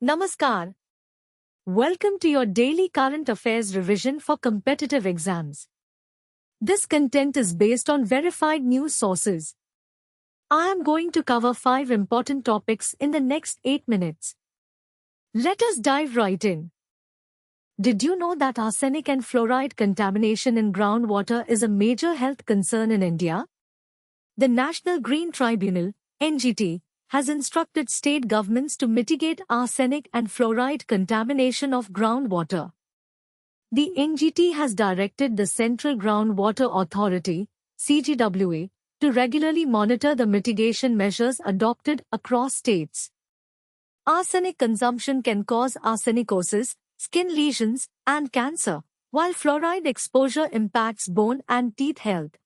Namaskar. Welcome to your daily current affairs revision for competitive exams. This content is based on verified news sources. I am going to cover 5 important topics in the next 8 minutes. Let us dive right in. Did you know that arsenic and fluoride contamination in groundwater is a major health concern in India? The National Green Tribunal, NGT, has instructed state governments to mitigate arsenic and fluoride contamination of groundwater. The NGT has directed the Central Groundwater Authority, CGWA, to regularly monitor the mitigation measures adopted across states. Arsenic consumption can cause arsenicosis, skin lesions, and cancer, while fluoride exposure impacts bone and teeth health.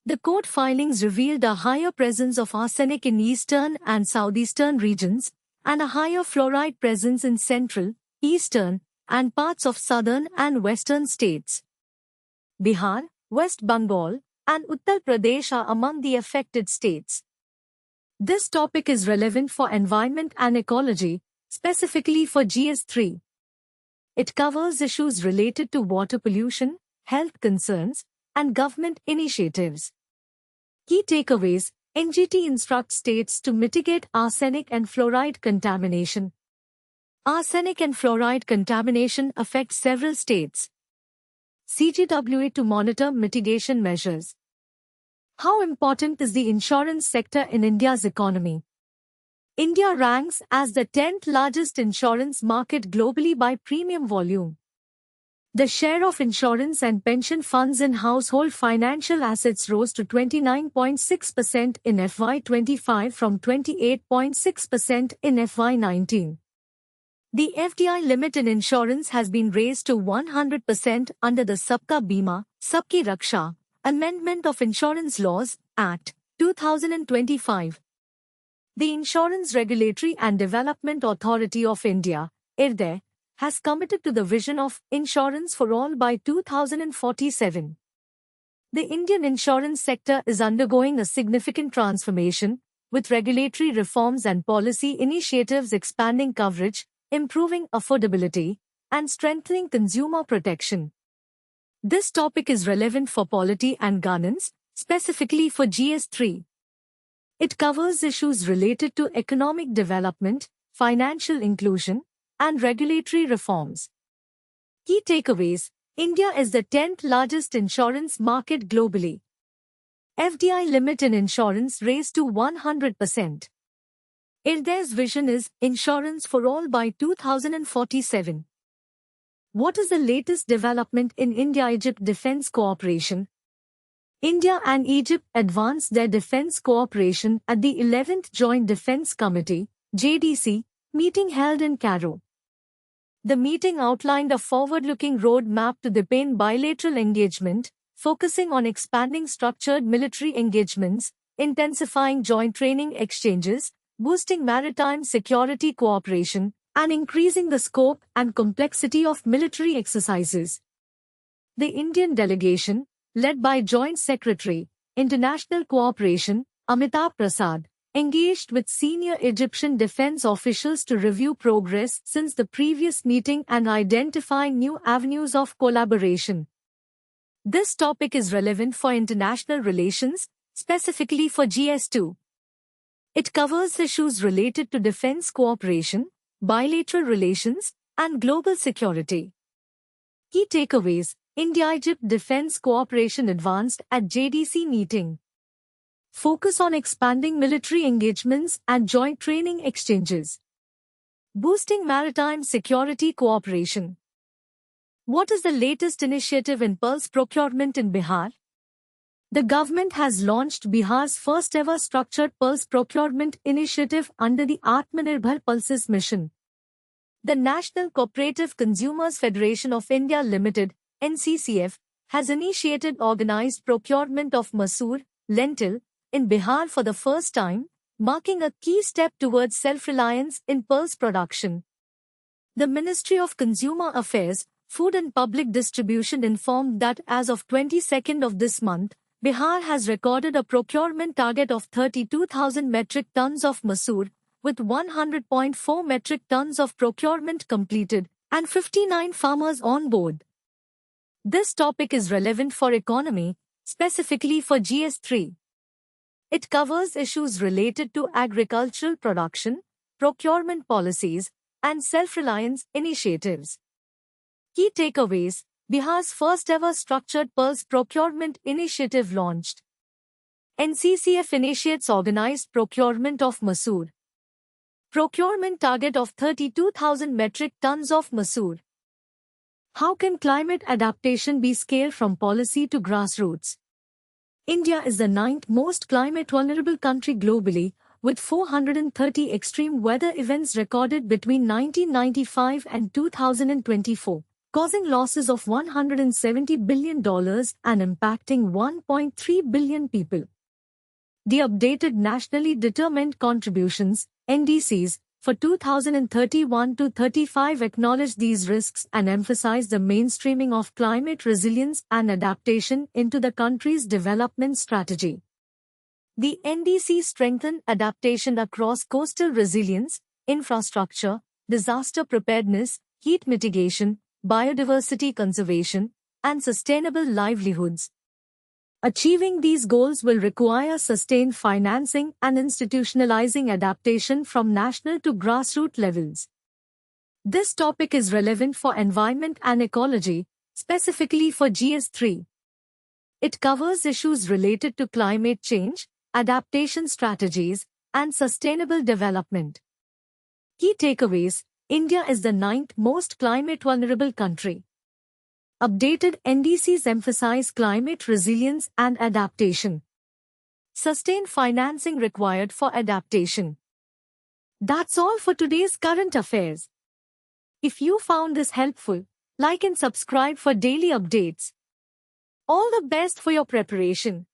The court filings revealed a higher presence of arsenic in eastern and southeastern regions, and a higher fluoride presence in central, eastern, and parts of southern and western states. Bihar, West Bengal, and Uttar Pradesh are among the affected states. This topic is relevant for environment and ecology, specifically for GS3. It covers issues related to water pollution, health concerns, and government initiatives. Key takeaways: NGT instructs states to mitigate arsenic and fluoride contamination. Arsenic and fluoride contamination affects several states. CGWA to monitor mitigation measures. How important is the insurance sector in India's economy? India ranks as the 10th largest insurance market globally by premium volume. The share of insurance and pension funds in household financial assets rose to 29.6% in FY25 from 28.6% in FY19. The FDI limit in insurance has been raised to 100% under the Sabka Bima, Sabki Raksha Amendment of Insurance Laws, Act 2025. The Insurance Regulatory and Development Authority of India, IRDAI, has committed to the vision of insurance for all by 2047. The Indian insurance sector is undergoing a significant transformation, with regulatory reforms and policy initiatives expanding coverage, improving affordability, and strengthening consumer protection. This topic is relevant for polity and governance, specifically for GS3. It covers issues related to economic development, financial inclusion, and regulatory reforms. Key takeaways: India is the 10th largest insurance market globally. FDI limit in insurance raised to 100%. IRDAI's vision is insurance for all by 2047. What is the latest development in India-Egypt defense cooperation? India and Egypt advanced their defense cooperation at the 11th Joint Defense Committee (JDC) meeting held in Cairo. The meeting outlined a forward-looking roadmap to deepen bilateral engagement, focusing on expanding structured military engagements, intensifying joint training exchanges, boosting maritime security cooperation, and increasing the scope and complexity of military exercises. The Indian delegation, led by Joint Secretary, International Cooperation, Amitabh Prasad, engaged with senior Egyptian defense officials to review progress since the previous meeting and identify new avenues of collaboration. This topic is relevant for international relations, specifically for GS2. It covers issues related to defense cooperation, bilateral relations, and global security. Key takeaways: India-Egypt defense cooperation advanced at JDC meeting. Focus on expanding military engagements and joint training exchanges. Boosting maritime security cooperation. What is the latest initiative in pulse procurement in Bihar? The government has launched Bihar's first ever structured pulse procurement initiative under the Atmanirbhar Pulses mission. The National Cooperative Consumers Federation of India Limited, NCCF, has initiated organized procurement of masoor, lentil, in Bihar for the first time, marking a key step towards self-reliance in pulse production. The Ministry of Consumer Affairs, Food and Public Distribution informed that as of 22nd of this month, Bihar has recorded a procurement target of 32,000 metric tons of masoor, with 100.4 metric tons of procurement completed and 59 farmers on board. This topic is relevant for economy, specifically for GS3. It covers issues related to agricultural production, procurement policies, and self-reliance initiatives. Key takeaways: Bihar's first ever structured pulse procurement initiative launched. NCCF initiates organized procurement of masoor. Procurement target of 32,000 metric tons of masoor. How can climate adaptation be scaled from policy to grassroots? India is the ninth most climate vulnerable country globally, with 430 extreme weather events recorded between 1995 and 2024, causing losses of $170 billion and impacting 1.3 billion people. The updated Nationally Determined Contributions, NDCs, for 2031-35 acknowledge these risks and emphasize the mainstreaming of climate resilience and adaptation into the country's development strategy. The NDC strengthen adaptation across coastal resilience, infrastructure, disaster preparedness, heat mitigation, biodiversity conservation, and sustainable livelihoods. Achieving these goals will require sustained financing and institutionalizing adaptation from national to grassroots levels. This topic is relevant for environment and ecology, specifically for GS3. It covers issues related to climate change, adaptation strategies, and sustainable development. Key takeaways: India is the ninth most climate vulnerable country. Updated NDCs emphasize climate resilience and adaptation. Sustained financing required for adaptation. That's all for today's current affairs. If you found this helpful, like and subscribe for daily updates. All the best for your preparation.